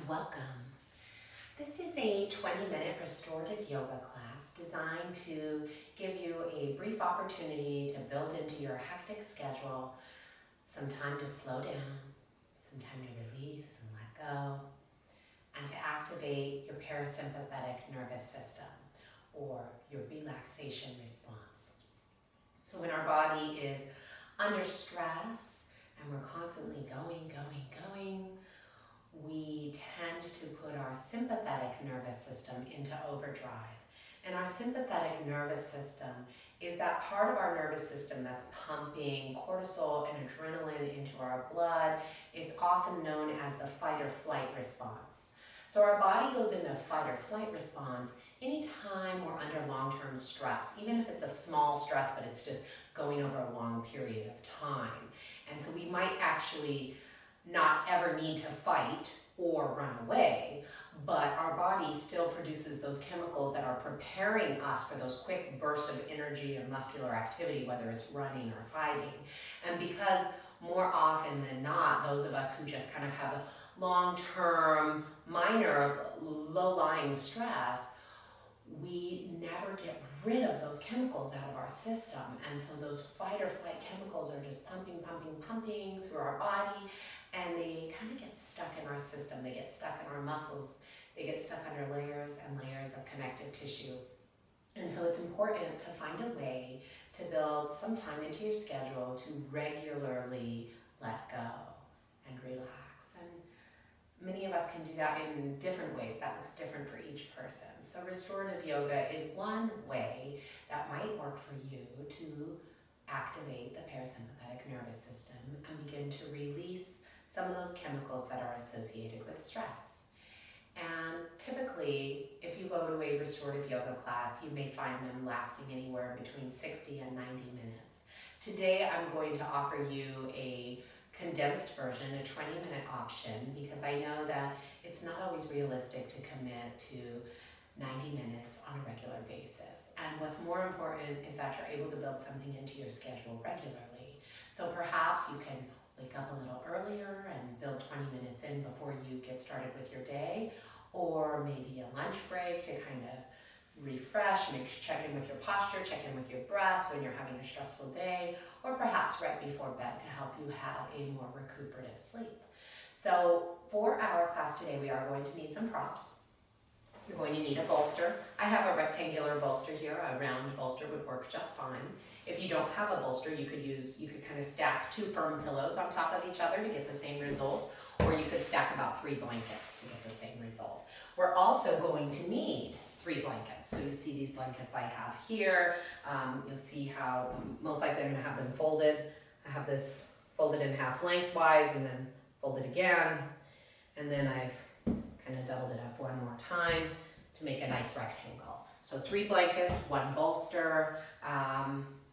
welcome. This is a 20-minute restorative yoga class designed to give you a brief opportunity to build into your hectic schedule some time to slow down, some time to release and let go, and to activate your parasympathetic nervous system or your relaxation response. So when our body is under stress and we're constantly going, we tend to put our sympathetic nervous system into overdrive. And our sympathetic nervous system is that part of our nervous system that's pumping cortisol and adrenaline into our blood. It's often known as the fight or flight response. So our body goes into fight or flight response anytime we're under long-term stress, even if it's a small stress, but it's just going over a long period of time. And so we might actually not ever need to fight or run away, but our body still produces those chemicals that are preparing us for those quick bursts of energy and muscular activity, whether it's running or fighting. And because more often than not, those of us who just kind of have a long-term, minor, low-lying stress, we never get rid of those chemicals out of our system. And so those fight or flight chemicals are just pumping through our body, and they kind of get stuck in our system. They get stuck in our muscles. They get stuck under layers and layers of connective tissue. And so it's important to find a way to build some time into your schedule to regularly let go and relax. And many of us can do that in different ways. That looks different for each person. So restorative yoga is one way that might work for you to activate the parasympathetic nervous system and begin to release some of those chemicals that are associated with stress. And typically, if you go to a restorative yoga class, you may find them lasting anywhere between 60 and 90 minutes. Today, I'm going to offer you a condensed version, a 20-minute option, because I know that it's not always realistic to commit to 90 minutes on a regular basis. And what's more important is that you're able to build something into your schedule regularly. So perhaps you can wake up a little earlier and build 20 minutes in before you get started with your day, or maybe a lunch break to kind of refresh, check in with your posture, check in with your breath when you're having a stressful day, or perhaps right before bed to help you have a more recuperative sleep. So for our class today, we are going to need some props. You're going to need a bolster. I have a rectangular bolster here. A round bolster would work just fine. If you don't have a bolster, you could kind of stack 2 firm pillows on top of each other to get the same result, or you could stack about 3 blankets to get the same result. We're also going to need 3 blankets. So you see these blankets I have here. You'll see how most likely I'm going to have them folded. I have this folded in half lengthwise and then folded again. And then I've kind of doubled it up one more time to make a nice rectangle. So 3 blankets, 1 bolster.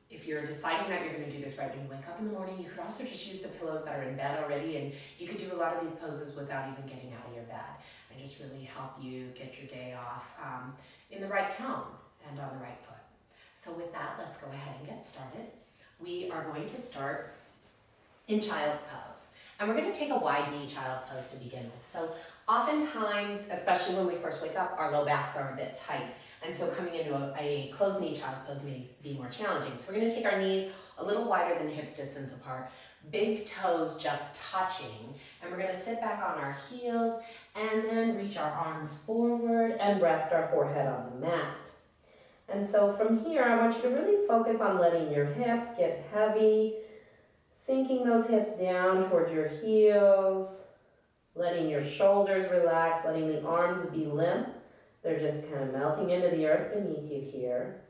If you're deciding that you're going to do this right when you wake up in the morning, you could also just use the pillows that are in bed already, and you could do a lot of these poses without even getting out of your bed, and just really help you get your day off in the right tone and on the right foot. So with that, let's go ahead and get started. We are going to start in child's pose. And we're going to take a wide knee child's pose to begin with. So oftentimes, especially when we first wake up, our low backs are a bit tight. And so coming into a closed knee child's pose may be more challenging. So we're going to take our knees a little wider than hips distance apart, big toes just touching. And we're going to sit back on our heels and then reach our arms forward and rest our forehead on the mat. And so from here, I want you to really focus on letting your hips get heavy, sinking those hips down towards your heels, letting your shoulders relax, letting the arms be limp. They're just kind of melting into the earth beneath you here.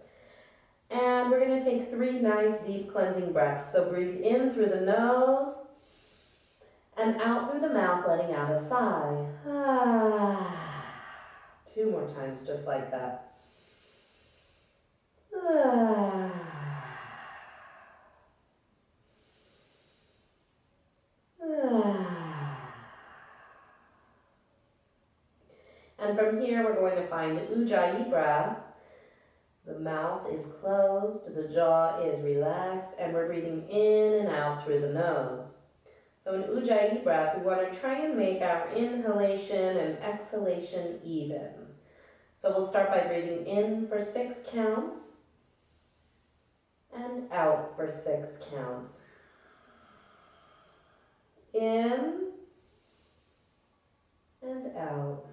And we're going to take 3 nice deep cleansing breaths. So breathe in through the nose and out through the mouth, letting out a sigh. 2 more times just like that. And from here, we're going to find the Ujjayi breath. The mouth is closed, the jaw is relaxed, and we're breathing in and out through the nose. So in Ujjayi breath, we want to try and make our inhalation and exhalation even. So we'll start by breathing in for 6 counts and out for 6 counts. In and out.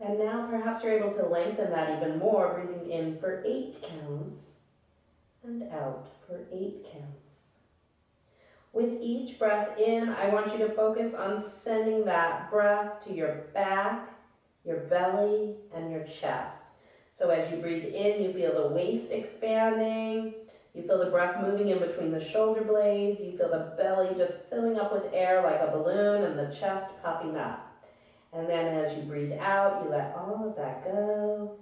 And now perhaps you're able to lengthen that even more, breathing in for 8 counts and out for 8 counts. With each breath in, I want you to focus on sending that breath to your back, your belly, and your chest. So as you breathe in, you feel the waist expanding, you feel the breath moving in between the shoulder blades, you feel the belly just filling up with air like a balloon and the chest popping up. And then as you breathe out, you let all of that go,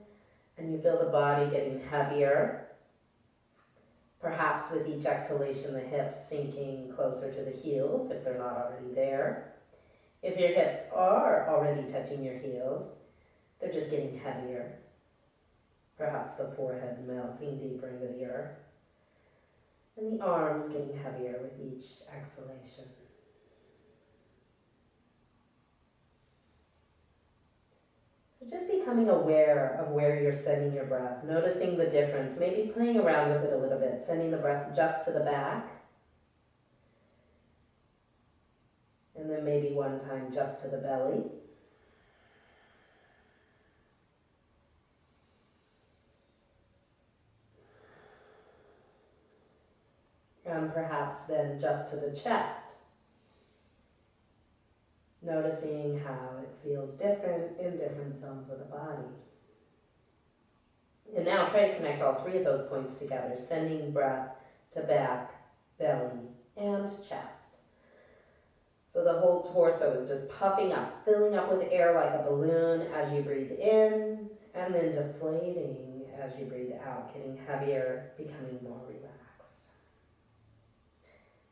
and you feel the body getting heavier. Perhaps with each exhalation, the hips sinking closer to the heels if they're not already there. If your hips are already touching your heels, they're just getting heavier. Perhaps the forehead melting deeper into the earth. And the arms getting heavier with each exhalation. So just becoming aware of where you're sending your breath, noticing the difference, maybe playing around with it a little bit, sending the breath just to the back, and then maybe one time just to the belly. And perhaps then just to the chest. Noticing how it feels different in different zones of the body. And now try to connect all 3 of those points together, sending breath to back, belly, and chest. So the whole torso is just puffing up, filling up with air like a balloon as you breathe in, and then deflating as you breathe out, getting heavier, becoming more relaxed.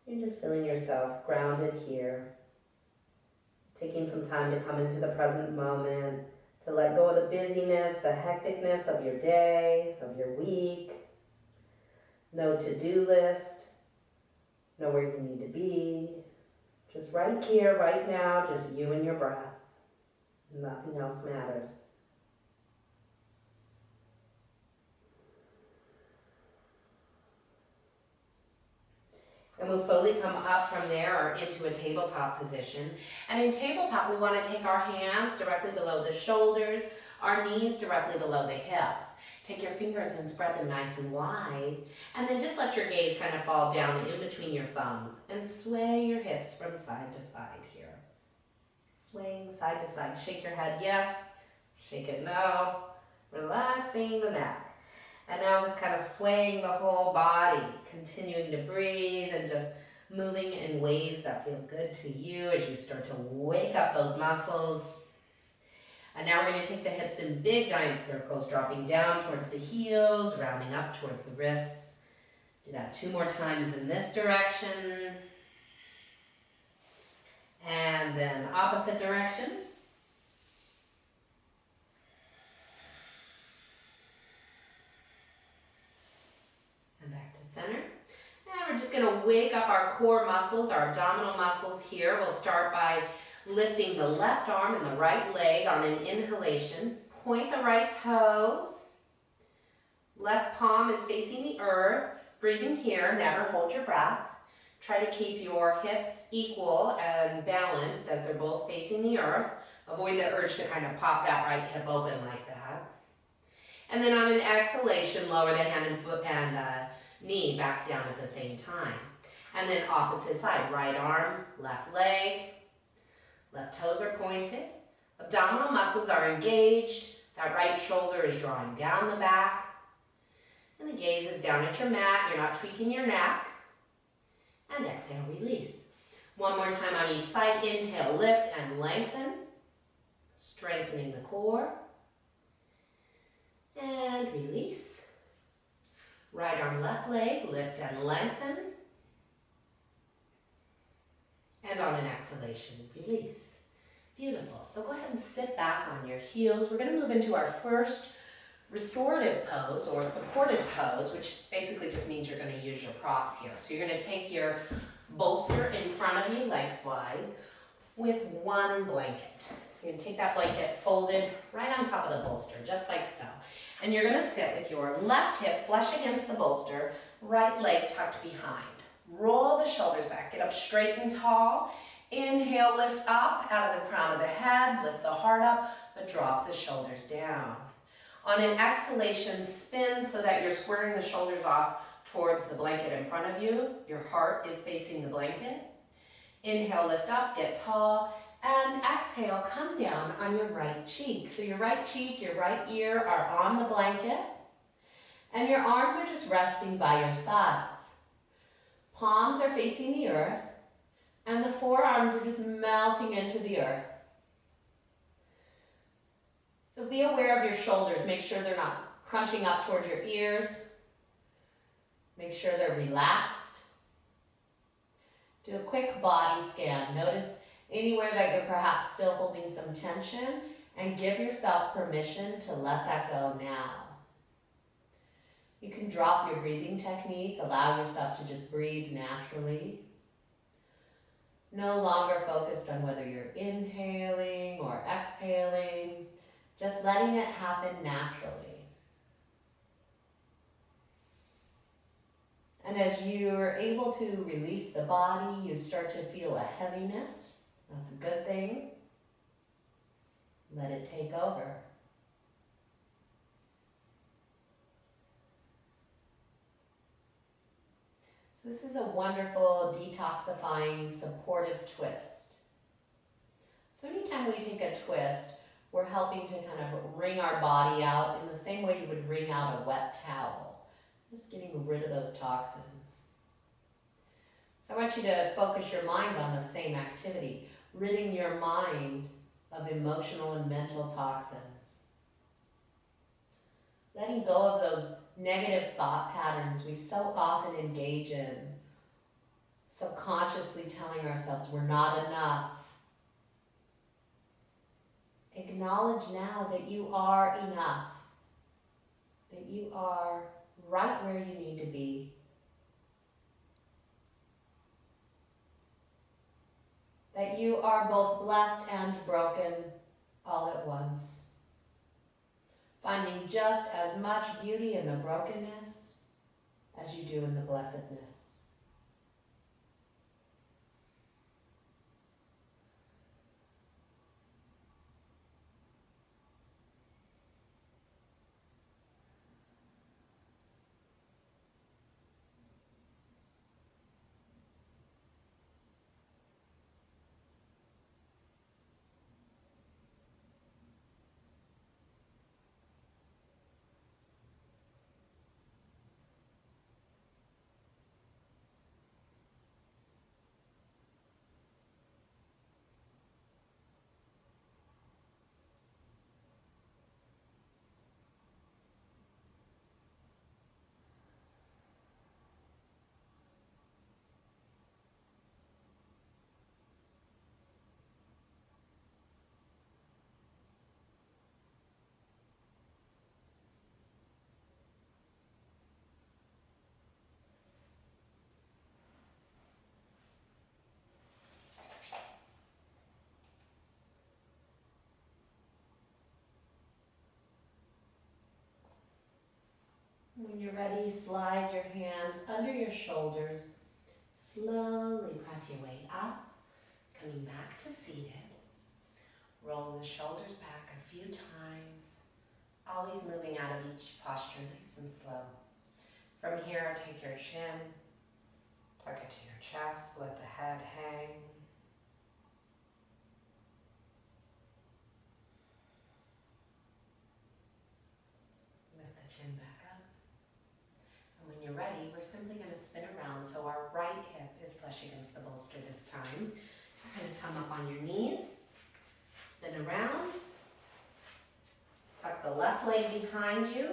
You're just feeling yourself grounded here. Taking some time to come into the present moment, to let go of the busyness, the hecticness of your day, of your week. No to-do list, know where you need to be. Just right here, right now, just you and your breath. Nothing else matters. And we'll slowly come up from there or into a tabletop position. And in tabletop, we want to take our hands directly below the shoulders, our knees directly below the hips. Take your fingers and spread them nice and wide. And then just let your gaze kind of fall down in between your thumbs and sway your hips from side to side here. Swaying side to side. Shake your head yes, shake it no. Relaxing the neck. And now just kind of swaying the whole body, continuing to breathe and just moving in ways that feel good to you as you start to wake up those muscles. And now we're going to take the hips in big giant circles, dropping down towards the heels, rounding up towards the wrists. Do that 2 more times in this direction. And then opposite direction. Center. And we're just going to wake up our core muscles, our abdominal muscles here. We'll start by lifting the left arm and the right leg on an inhalation. Point the right toes. Left palm is facing the earth. Breathing here, never hold your breath. Try to keep your hips equal and balanced as they're both facing the earth. Avoid the urge to kind of pop that right hip open like that. And then on an exhalation, lower the hand and foot and knee back down at the same time. And then opposite side, right arm, left leg, left toes are pointed. Abdominal muscles are engaged. That right shoulder is drawing down the back. And the gaze is down at your mat. You're not tweaking your neck. And exhale, release. 1 more time on each side. Inhale, lift and lengthen. Strengthening the core. And release. Right arm, left leg, lift and lengthen. And on an exhalation, release. Beautiful. So go ahead and sit back on your heels. We're going to move into our first Restorative pose or supported pose, which basically just means you're going to use your props here. So you're going to take your bolster in front of you lengthwise with one blanket. So you're going to take that blanket folded right on top of the bolster, just like so. And you're going to sit with your left hip flush against the bolster, right leg tucked behind. Roll the shoulders back, get up straight and tall. Inhale, lift up out of the crown of the head, lift the heart up, but drop the shoulders down. On an exhalation, spin so that you're squaring the shoulders off towards the blanket in front of you. Your heart is facing the blanket. Inhale, lift up, get tall, and exhale, come down on your right cheek. So your right cheek, your right ear are on the blanket, and your arms are just resting by your sides. Palms are facing the earth, and the forearms are just melting into the earth. So be aware of your shoulders. Make sure they're not crunching up towards your ears. Make sure they're relaxed. Do a quick body scan. Notice anywhere that you're perhaps still holding some tension, and give yourself permission to let that go now. You can drop your breathing technique. Allow yourself to just breathe naturally. No longer focused on whether you're inhaling or exhaling. Just letting it happen naturally. And as you're able to release the body, you start to feel a heaviness. That's a good thing. Let it take over. So this is a wonderful detoxifying supportive twist. So anytime we take a twist, we're helping to kind of wring our body out in the same way you would wring out a wet towel. Just getting rid of those toxins. So I want you to focus your mind on the same activity, ridding your mind of emotional and mental toxins. Letting go of those negative thought patterns we so often engage in, subconsciously telling ourselves we're not enough. Acknowledge now that you are enough, that you are right where you need to be, that you are both blessed and broken all at once, finding just as much beauty in the brokenness as you do in the blessedness. When you're ready, slide your hands under your shoulders. Slowly press your way up, coming back to seated. Roll the shoulders back a few times, always moving out of each posture nice and slow. From here, take your chin, tuck it to your chest, let the head hang. Lift the chin back up. And when you're ready, we're simply going to spin around so our right hip is flush against the bolster this time. You're going to come up on your knees, spin around, tuck the left leg behind you.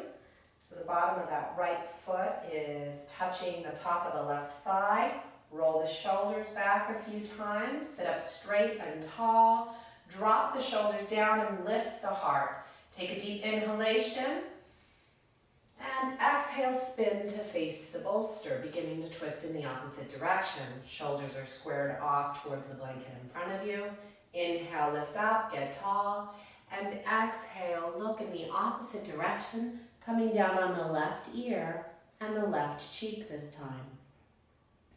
So the bottom of that right foot is touching the top of the left thigh. Roll the shoulders back a few times. Sit up straight and tall. Drop the shoulders down and lift the heart. Take a deep inhalation. And exhale, spin to face the bolster, beginning to twist in the opposite direction. Shoulders are squared off towards the blanket in front of you. Inhale, lift up, get tall. And exhale, look in the opposite direction, coming down on the left ear and the left cheek this time.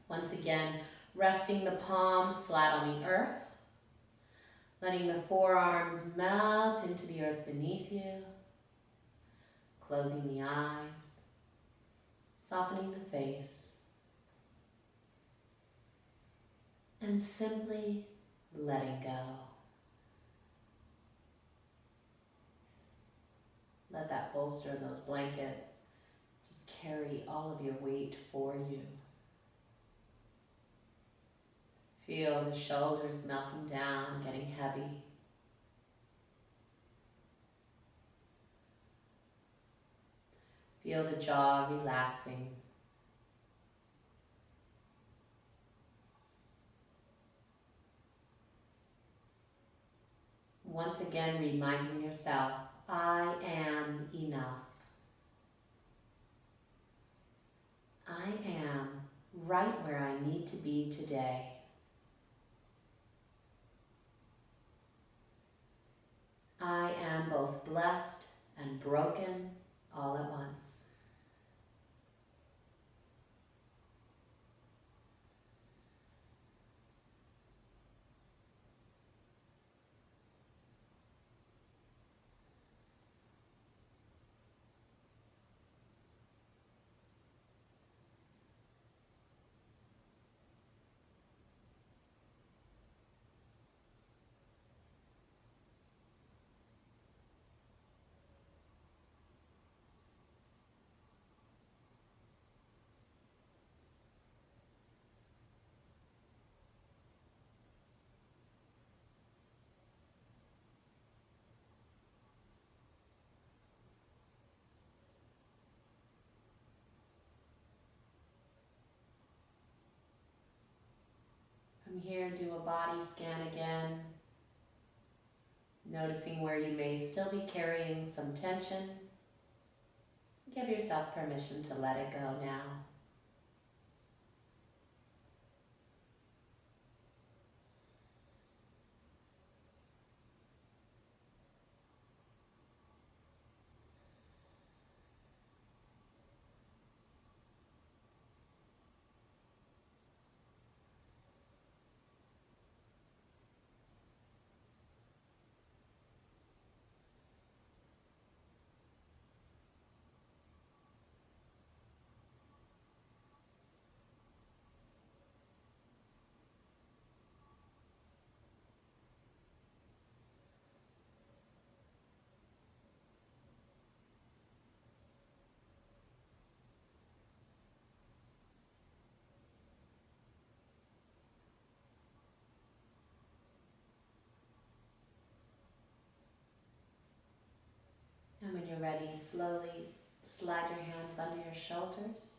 Once again, resting the palms flat on the earth, letting the forearms melt into the earth beneath you, closing the eyes, softening the face, and simply letting go. Let that bolster and those blankets just carry all of your weight for you. Feel the shoulders melting down, getting heavy. Feel the jaw relaxing. Once again, reminding yourself, I am enough. I am right where I need to be today. I am both blessed and broken all at once. From here, do a body scan again, noticing where you may still be carrying some tension. Give yourself permission to let it go now. And when you're ready, slowly slide your hands under your shoulders.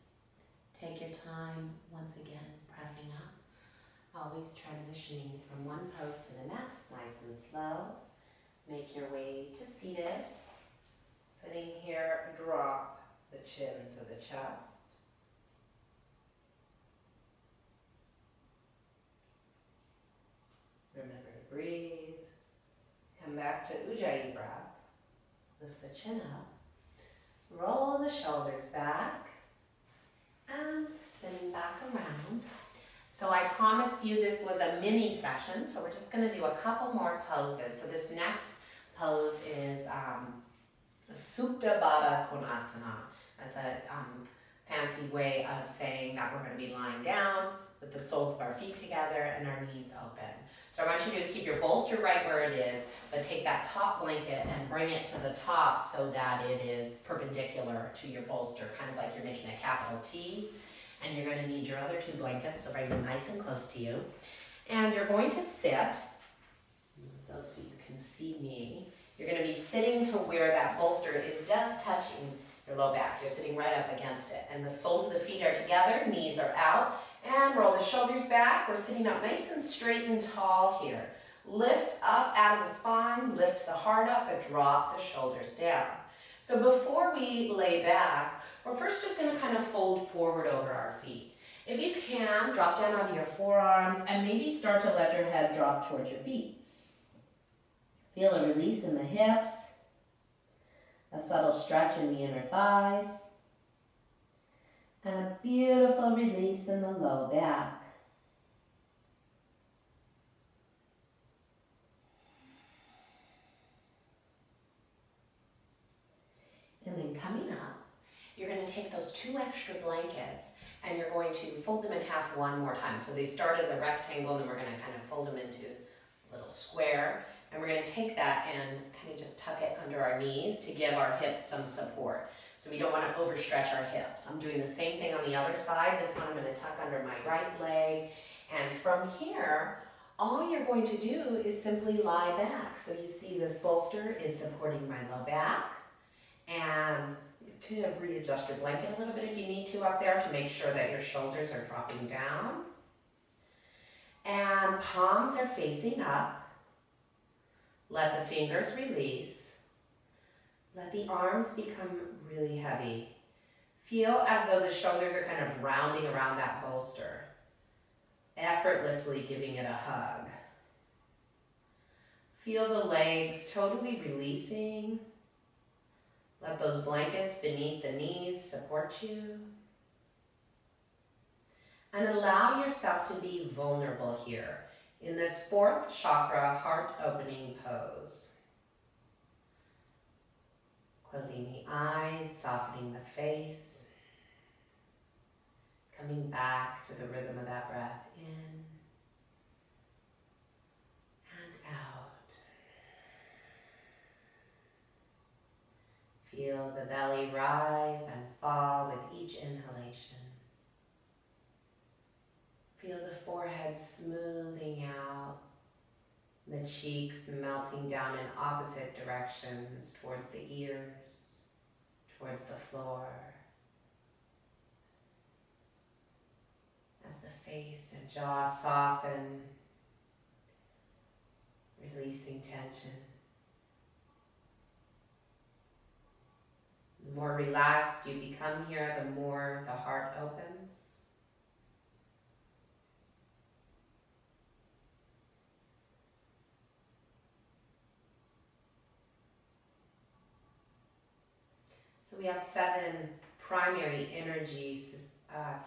Take your time, once again, pressing up. Always transitioning from one pose to the next, nice and slow. Make your way to seated. Sitting here, drop the chin to the chest. Remember to breathe. Come back to Ujjayi breath. Lift the chin up. Roll the shoulders back. And spinning back around. So I promised you this was a mini session, so we're just going to do a couple more poses. So this next pose is Supta Baddha Konasana. That's a fancy way of saying that we're going to be lying down with the soles of our feet together and our knees open. So what I want you to do is keep your bolster right where it is, but take that top blanket and bring it to the top so that it is perpendicular to your bolster, kind of like you're making a capital T. And you're going to need your other two blankets, so bring them nice and close to you. And you're going to sit, those so you can see me. You're going to be sitting to where that bolster is just touching your low back. You're sitting right up against it. And the soles of the feet are together, knees are out. And roll the shoulders back. We're sitting up nice and straight and tall here. Lift up out of the spine, lift the heart up, and drop the shoulders down. So before we lay back, we're first just going to kind of fold forward over our feet. If you can, drop down onto your forearms and maybe start to let your head drop towards your feet. Feel a release in the hips, a subtle stretch in the inner thighs, and a beautiful release in the low back. And then coming up, you're going to take those 2 extra blankets and you're going to fold them in half one more time. So they start as a rectangle and then we're going to kind of fold them into a little square. And we're going to take that and kind of just tuck it under our knees to give our hips some support. So we don't want to overstretch our hips. I'm doing the same thing on the other side. This one I'm going to tuck under my right leg. And from here, all you're going to do is simply lie back. So you see this bolster is supporting my low back. And you can readjust your blanket a little bit if you need to up there to make sure that your shoulders are dropping down. And palms are facing up. Let the fingers release. Let the arms become really heavy. Feel as though the shoulders are kind of rounding around that bolster, effortlessly giving it a hug. Feel the legs totally releasing. Let those blankets beneath the knees support you. And allow yourself to be vulnerable here in this 4th chakra heart opening pose. Closing the eyes, softening the face. Coming back to the rhythm of that breath in and out. Feel the belly rise and fall with each inhalation. Feel the forehead smoothing out, the cheeks melting down in opposite directions towards the ears, towards the floor. As the face and jaw soften, releasing tension. The more relaxed you become here, the more the heart opens. So we have 7 primary energy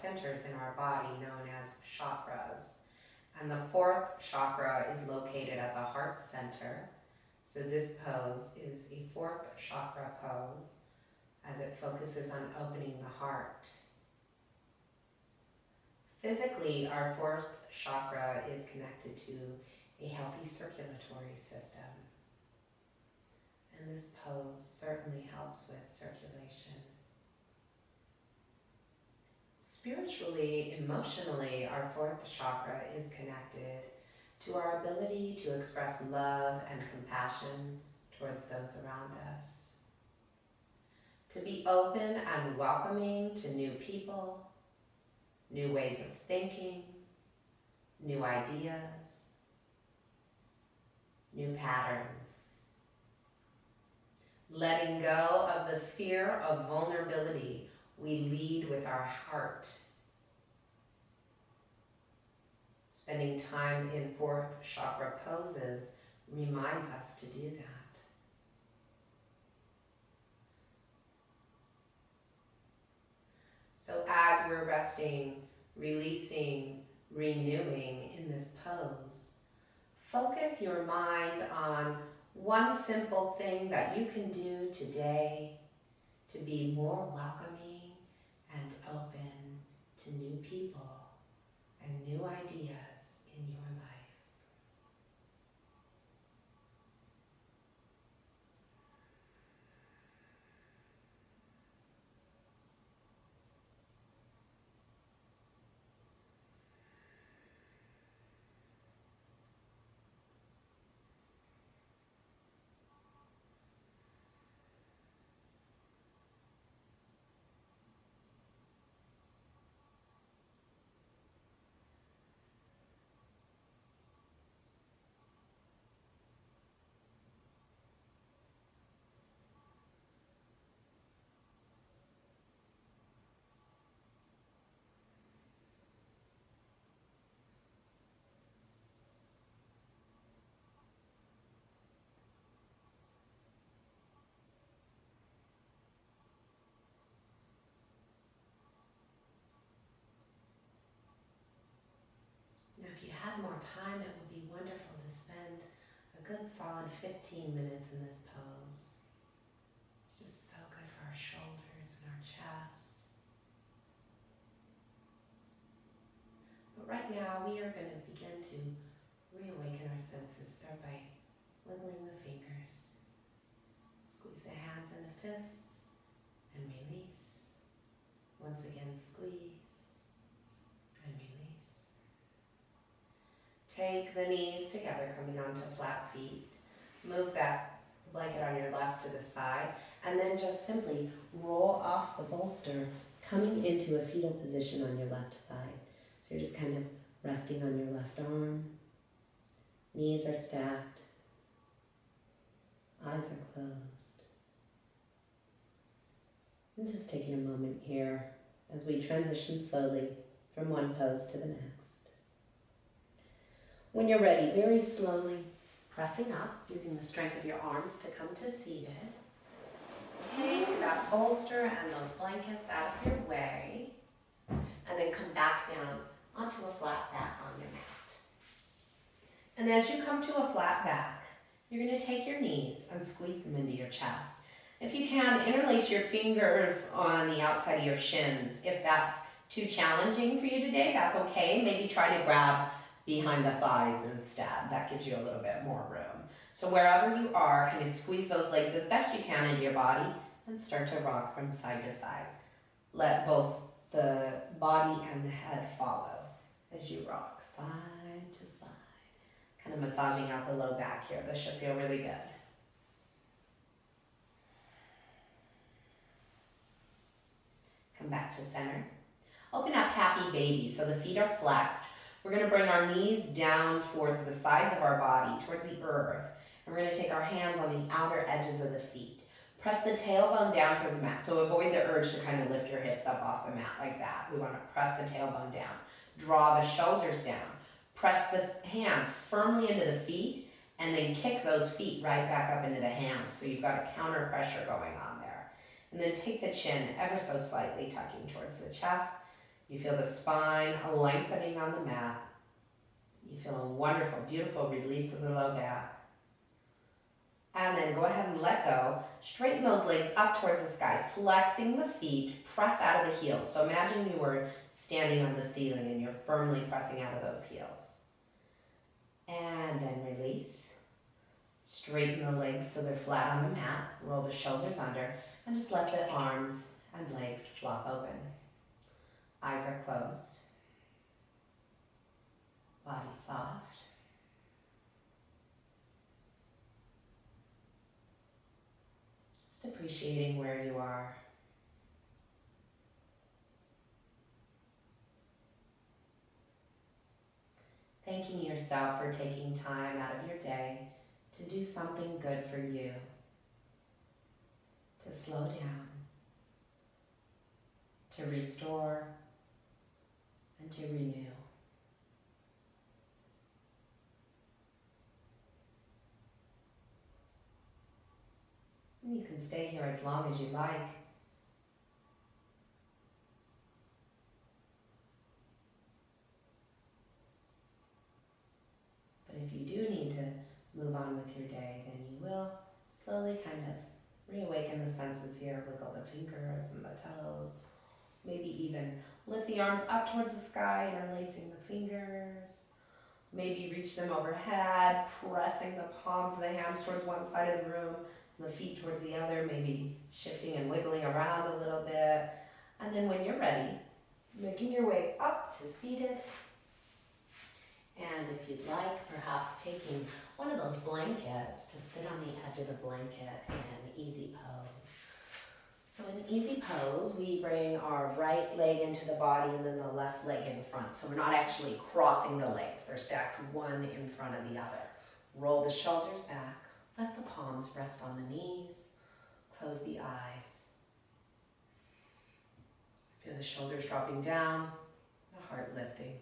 centers in our body known as chakras. And the 4th chakra is located at the heart center. So this pose is a 4th chakra pose as it focuses on opening the heart. Physically, our 4th chakra is connected to a healthy circulatory system. And this pose certainly helps with circulation. Spiritually, emotionally, our 4th chakra is connected to our ability to express love and compassion towards those around us. To be open and welcoming to new people, new ways of thinking, new ideas, new patterns. Letting go of the fear of vulnerability, we lead with our heart. Spending time in 4th chakra poses reminds us to do that. So as we're resting, releasing, renewing in this pose, focus your mind on one simple thing that you can do today to be more welcoming and open to new people and new ideas in your life. more time, it would be wonderful to spend a good solid 15 minutes in this pose. It's just so good for our shoulders and our chest. But right now we are going to begin to reawaken our senses. Start by wiggling the fingers. Squeeze the hands into fists and release. Once again, squeeze and release. Take the knees together, coming onto flat feet. Move that blanket on your left to the side, and then just simply roll off the bolster, coming into a fetal position on your left side. So you're just kind of resting on your left arm. Knees are stacked. Eyes are closed. And just taking a moment here as we transition slowly from one pose to the next. When you're ready, very slowly pressing up, using the strength of your arms to come to seated. Take that bolster and those blankets out of your way, and then come back down onto a flat back on your mat. And as you come to a flat back, you're going to take your knees and squeeze them into your chest. If you can, interlace your fingers on the outside of your shins. If that's too challenging for you today, that's okay. Maybe try to grab behind the thighs instead. That gives you a little bit more room. So wherever you are, kind of squeeze those legs as best you can into your body and start to rock from side to side. Let both the body and the head follow as you rock side to side. Kind of massaging out the low back here. This should feel really good. Come back to center. Open up happy baby, so the feet are flexed. We're going to bring our knees down towards the sides of our body, towards the earth. And we're going to take our hands on the outer edges of the feet. Press the tailbone down towards the mat. So avoid the urge to kind of lift your hips up off the mat like that. We want to press the tailbone down. Draw the shoulders down. Press the hands firmly into the feet, and then kick those feet right back up into the hands. So you've got a counter pressure going on there. And then take the chin ever so slightly, tucking towards the chest. You feel the spine lengthening on the mat. You feel a wonderful, beautiful release of the low back. And then go ahead and let go. Straighten those legs up towards the sky, flexing the feet, press out of the heels. So imagine you were standing on the ceiling and you're firmly pressing out of those heels. And then release. Straighten the legs so they're flat on the mat. Roll the shoulders under and just let the arms and legs flop open. Eyes are closed. Body soft. Just appreciating where you are. Thanking yourself for taking time out of your day to do something good for you. To slow down. To restore. And to renew. And you can stay here as long as you like. But if you do need to move on with your day, then you will slowly kind of reawaken the senses here. Wiggle the fingers and the toes. Maybe even lift the arms up towards the sky, interlacing the fingers. Maybe reach them overhead, pressing the palms of the hands towards one side of the room, and the feet towards the other, maybe shifting and wiggling around a little bit. And then when you're ready, making your way up to seated. And if you'd like, perhaps taking one of those blankets to sit on the edge of the blanket in easy pose. So in easy pose, we bring our right leg into the body and then the left leg in front. So we're not actually crossing the legs. They're stacked one in front of the other. Roll the shoulders back. Let the palms rest on the knees. Close the eyes. Feel the shoulders dropping down, the heart lifting.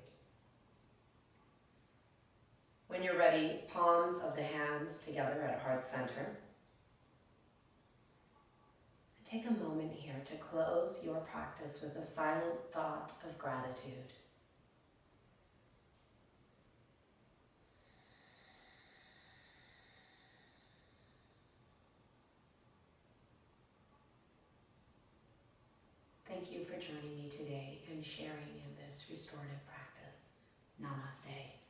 When you're ready, palms of the hands together at heart center. Take a moment here to close your practice with a silent thought of gratitude. thank you for joining me today and sharing in this restorative practice. Namaste.